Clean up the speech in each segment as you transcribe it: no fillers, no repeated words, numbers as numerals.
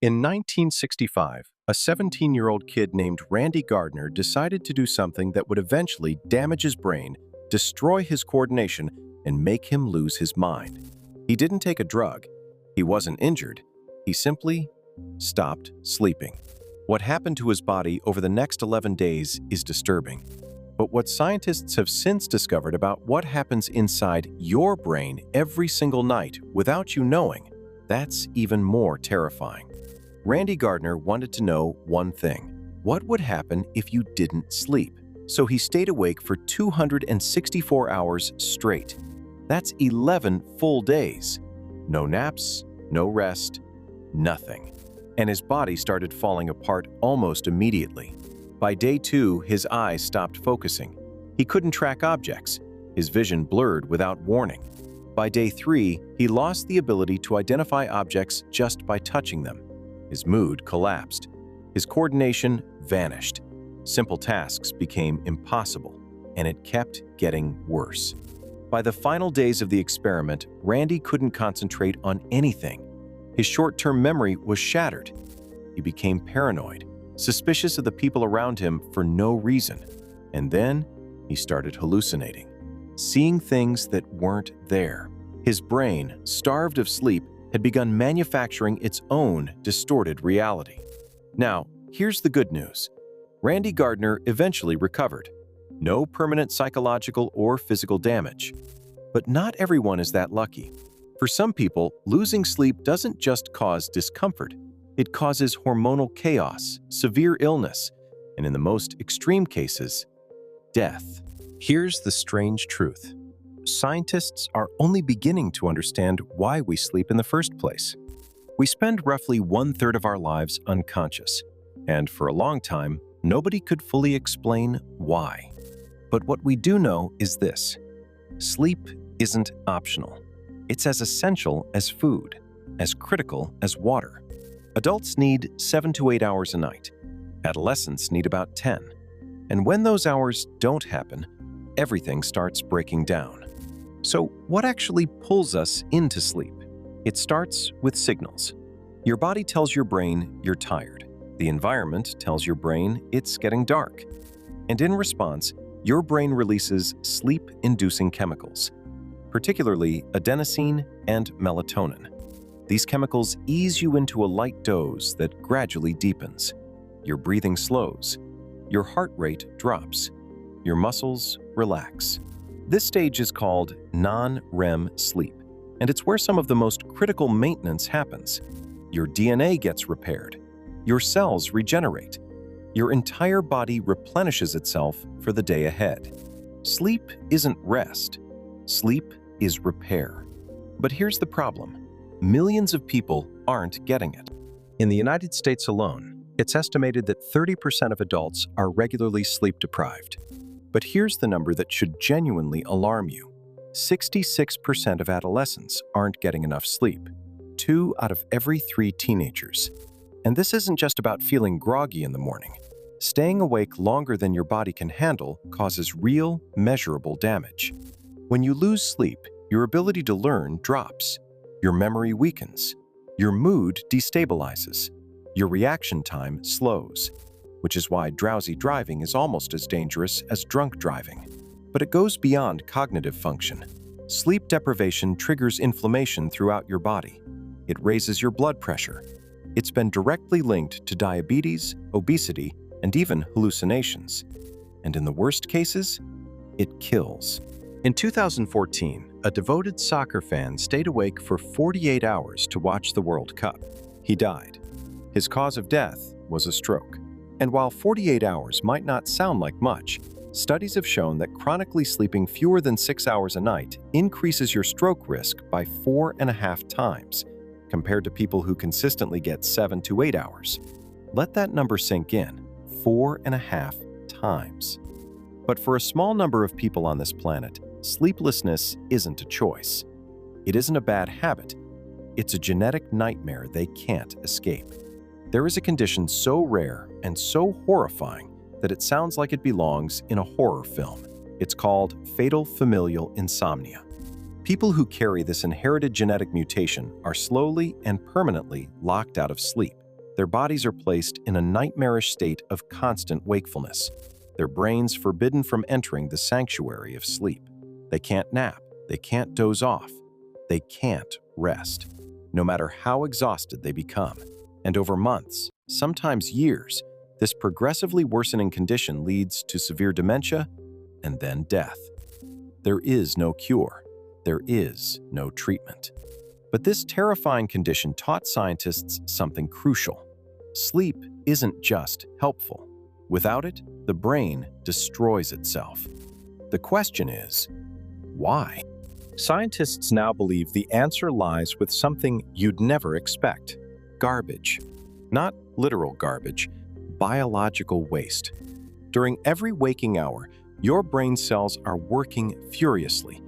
In 1965, a 17-year-old kid named Randy Gardner decided to do something that would eventually damage his brain, destroy his coordination, and make him lose his mind. He didn't take a drug. He wasn't injured. He simply stopped sleeping. What happened to his body over the next 11 days is disturbing. But what scientists have since discovered about what happens inside your brain every single night without you knowing, that's even more terrifying. Randy Gardner wanted to know one thing: what would happen if you didn't sleep? So he stayed awake for 264 hours straight. That's 11 full days. No naps, no rest, nothing. And his body started falling apart almost immediately. By day 2, his eyes stopped focusing. He couldn't track objects. His vision blurred without warning. By day 3, he lost the ability to identify objects just by touching them. His mood collapsed. His coordination vanished. Simple tasks became impossible, and it kept getting worse. By the final days of the experiment, Randy couldn't concentrate on anything. His short-term memory was shattered. He became paranoid, suspicious of the people around him for no reason. And then he started hallucinating, seeing things that weren't there. His brain, starved of sleep, had begun manufacturing its own distorted reality. Now, here's the good news. Randy Gardner eventually recovered. No permanent psychological or physical damage. But not everyone is that lucky. For some people, losing sleep doesn't just cause discomfort. It causes hormonal chaos, severe illness, and in the most extreme cases, death. Here's the strange truth. Scientists are only beginning to understand why we sleep in the first place. We spend roughly 1/3 of our lives unconscious, and for a long time, nobody could fully explain why. But what we do know is this: sleep isn't optional. It's as essential as food, as critical as water. Adults need 7 to 8 hours a night. Adolescents need about 10. And when those hours don't happen, everything starts breaking down. So what actually pulls us into sleep? It starts with signals. Your body tells your brain you're tired. The environment tells your brain it's getting dark. And in response, your brain releases sleep-inducing chemicals, particularly adenosine and melatonin. These chemicals ease you into a light doze that gradually deepens. Your breathing slows. Your heart rate drops. Your muscles relax. This stage is called non-REM sleep, and it's where some of the most critical maintenance happens. Your DNA gets repaired. Your cells regenerate. Your entire body replenishes itself for the day ahead. Sleep isn't rest. Sleep is repair. But here's the problem. Millions of people aren't getting it. In the United States alone, it's estimated that 30% of adults are regularly sleep-deprived. But here's the number that should genuinely alarm you. 66% of adolescents aren't getting enough sleep. 2 out of every 3 teenagers. And this isn't just about feeling groggy in the morning. Staying awake longer than your body can handle causes real, measurable damage. When you lose sleep, your ability to learn drops. Your memory weakens. Your mood destabilizes. Your reaction time slows, which is why drowsy driving is almost as dangerous as drunk driving. But it goes beyond cognitive function. Sleep deprivation triggers inflammation throughout your body. It raises your blood pressure. It's been directly linked to diabetes, obesity, and even hallucinations. And in the worst cases, it kills. In 2014, a devoted soccer fan stayed awake for 48 hours to watch the World Cup. He died. His cause of death was a stroke. And while 48 hours might not sound like much, studies have shown that chronically sleeping fewer than 6 hours a night increases your stroke risk by 4.5 times, compared to people who consistently get 7 to 8 hours. Let that number sink in. 4.5 times. But for a small number of people on this planet, sleeplessness isn't a choice. It isn't a bad habit. It's a genetic nightmare they can't escape. There is a condition so rare and so horrifying that it sounds like it belongs in a horror film. It's called Fatal Familial Insomnia. People who carry this inherited genetic mutation are slowly and permanently locked out of sleep. Their bodies are placed in a nightmarish state of constant wakefulness, their brains forbidden from entering the sanctuary of sleep. They can't nap, they can't doze off, they can't rest, no matter how exhausted they become. And over months, sometimes years, this progressively worsening condition leads to severe dementia and then death. There is no cure. There is no treatment. But this terrifying condition taught scientists something crucial. Sleep isn't just helpful. Without it, the brain destroys itself. The question is, why? Scientists now believe the answer lies with something you'd never expect: garbage. Not literal garbage, biological waste. During every waking hour, your brain cells are working furiously,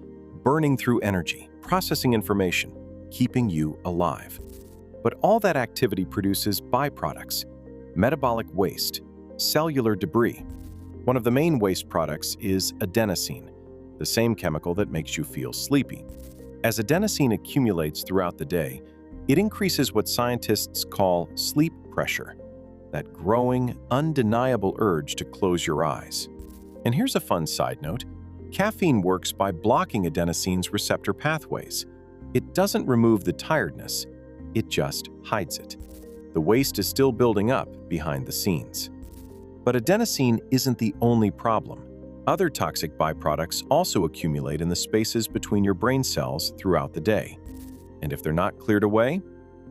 burning through energy, processing information, keeping you alive. But all that activity produces byproducts: metabolic waste, cellular debris. One of the main waste products is adenosine, the same chemical that makes you feel sleepy. As adenosine accumulates throughout the day, it increases what scientists call sleep pressure, that growing, undeniable urge to close your eyes. And here's a fun side note: caffeine works by blocking adenosine's receptor pathways. It doesn't remove the tiredness, it just hides it. The waste is still building up behind the scenes. But adenosine isn't the only problem. Other toxic byproducts also accumulate in the spaces between your brain cells throughout the day. And if they're not cleared away,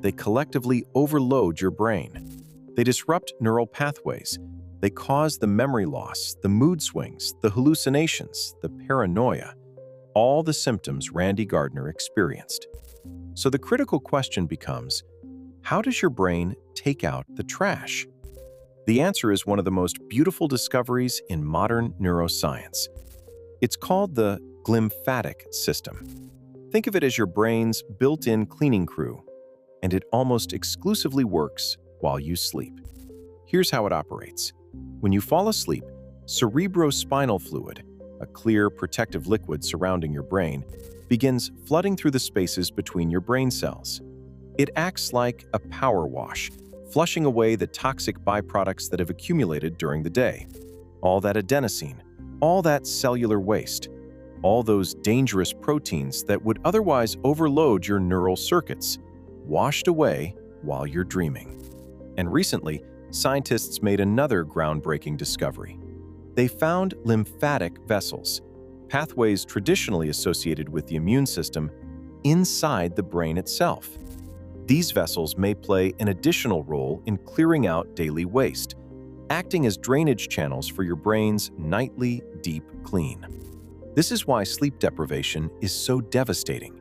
they collectively overload your brain. They disrupt neural pathways. They cause the memory loss, the mood swings, the hallucinations, the paranoia, all the symptoms Randy Gardner experienced. So the critical question becomes, how does your brain take out the trash? The answer is one of the most beautiful discoveries in modern neuroscience. It's called the glymphatic system. Think of it as your brain's built-in cleaning crew, and it almost exclusively works while you sleep. Here's how it operates. When you fall asleep, cerebrospinal fluid, a clear, protective liquid surrounding your brain, begins flooding through the spaces between your brain cells. It acts like a power wash, flushing away the toxic byproducts that have accumulated during the day. All that adenosine, all that cellular waste, all those dangerous proteins that would otherwise overload your neural circuits, washed away while you're dreaming. And recently, scientists made another groundbreaking discovery. They found lymphatic vessels, pathways traditionally associated with the immune system, inside the brain itself. These vessels may play an additional role in clearing out daily waste, acting as drainage channels for your brain's nightly deep clean. This is why sleep deprivation is so devastating.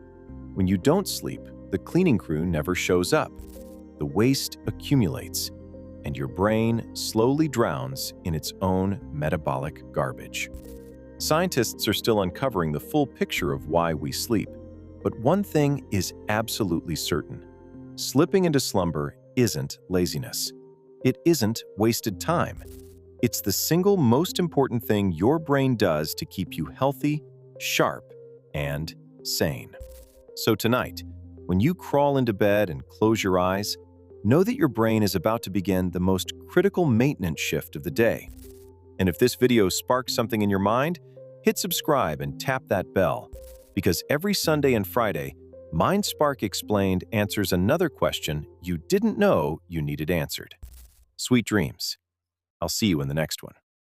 When you don't sleep, the cleaning crew never shows up. The waste accumulates, and your brain slowly drowns in its own metabolic garbage. Scientists are still uncovering the full picture of why we sleep, but one thing is absolutely certain. Slipping into slumber isn't laziness. It isn't wasted time. It's the single most important thing your brain does to keep you healthy, sharp, and sane. So tonight, when you crawl into bed and close your eyes, know that your brain is about to begin the most critical maintenance shift of the day. And if this video sparks something in your mind, hit subscribe and tap that bell, because every Sunday and Friday, MindSpark Explained answers another question you didn't know you needed answered. Sweet dreams. I'll see you in the next one.